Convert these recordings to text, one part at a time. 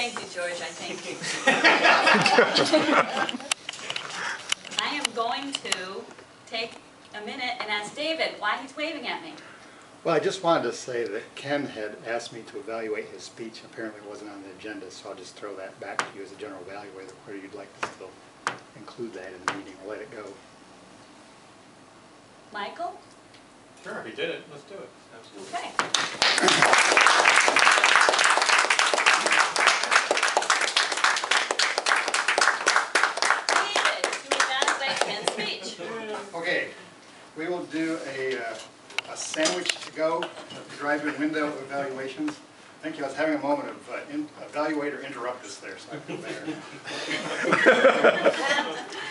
Thank you, George, I thank you. I am going to take a minute and ask David why he's waving at me. Well, I just wanted to say that Ken had asked me to evaluate his speech. Apparently it wasn't on the agenda, so I'll just throw that back to you as a general evaluator, whether you'd like to still include that in the meeting or let it go. Michael? Sure, he did it. Let's do it. Absolutely. Okay. David, to evaluate Ken's speech. Okay, we will do a sandwich to go drive-in window evaluations. Thank you. I was having a moment of evaluator interruptus there, so I feel better.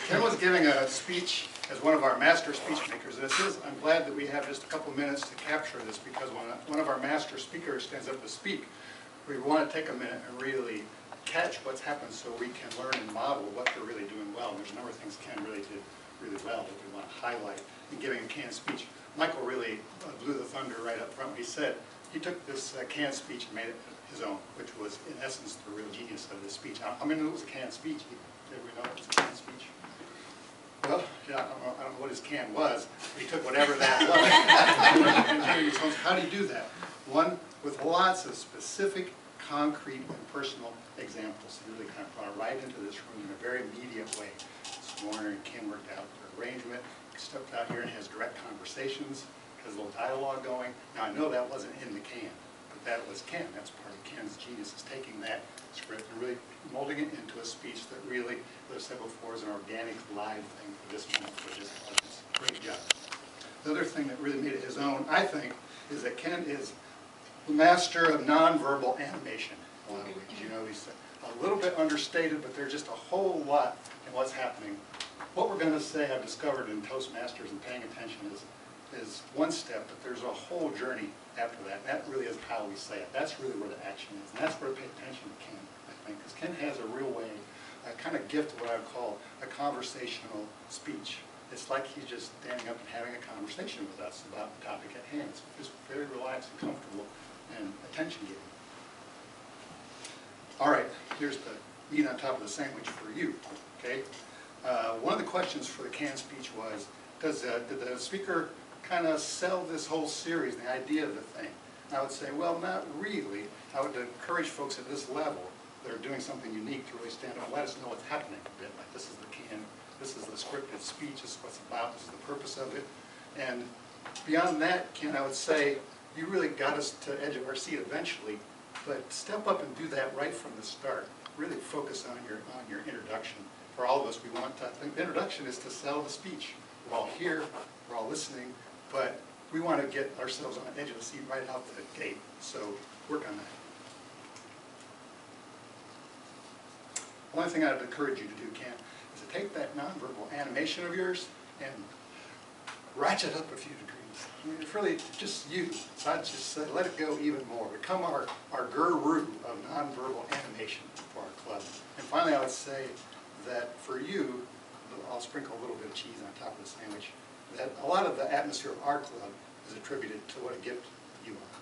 Ken was giving a speech as one of our master speech makers. I'm glad that we have just a couple minutes to capture this, because when one of our master speakers stands up to speak, we want to take a minute and really catch what's happened so we can learn and model what they're really doing well. And there's a number of things Ken really did really well that we want to highlight in giving a canned speech. Michael really blew the thunder right up front. He said he took this canned speech and made it his own, which was in essence the real genius of this speech. I mean, it was a canned speech. Did we know it was a canned speech? Well, yeah, I don't know what his can was. He took whatever that was. How do you do that? One, with lots of specific, concrete, and personal examples. He really kind of brought it right into this room in a very immediate way. This morning, Ken worked out the arrangement. He stepped out here and has direct conversations, has a little dialogue going. Now, I know that wasn't in the can, but that was Ken. That's part of Ken's genius, is taking that script and really molding it into a speech that really, as I said before, is an organic, live thing for this moment for this audience. Great job. The other thing that really made it his own, I think, is that Ken is the master of nonverbal animation. In a lot of ways, you know, he's a little bit understated, but there's just a whole lot in what's happening. What we're going to say, I've discovered in Toastmasters and paying attention, is one step, but there's a whole journey after that. And that really is how we say it. That's really where the action is. And that's where to pay attention to Ken, I think, because Ken has a real way, a kind of gift of what I would call a conversational speech. It's like he's just standing up and having a conversation with us about the topic at hand. It's just very relaxed and comfortable and attention-getting. All right, here's the meat on top of the sandwich for you, okay? One of the questions for the canned speech was, did the speaker kind of sell this whole series, the idea of the thing? And I would say, well, not really. I would encourage folks at this level that are doing something unique to really stand up and let us know what's happening a bit. Like, this is the can, this is the scripted speech, this is what it's about, this is the purpose of it. And beyond that, Ken, I would say, you really got us to the edge of our seat eventually, but step up and do that right from the start. Really focus on your introduction. For all of us, we want to, I think the introduction is to sell the speech. We're all here, we're all listening, but we want to get ourselves on the edge of the seat right out the gate. So work on that. One thing I'd encourage you to do, Ken, is to take that nonverbal animation of yours and ratchet up a few degrees. I mean, it's really just you. So I'd just say, let it go even more. Become our guru of nonverbal animation for our club. And finally, I would say that for you, I'll sprinkle a little bit of cheese on top of the sandwich, that a lot of the atmosphere of our club is attributed to what a gift you are.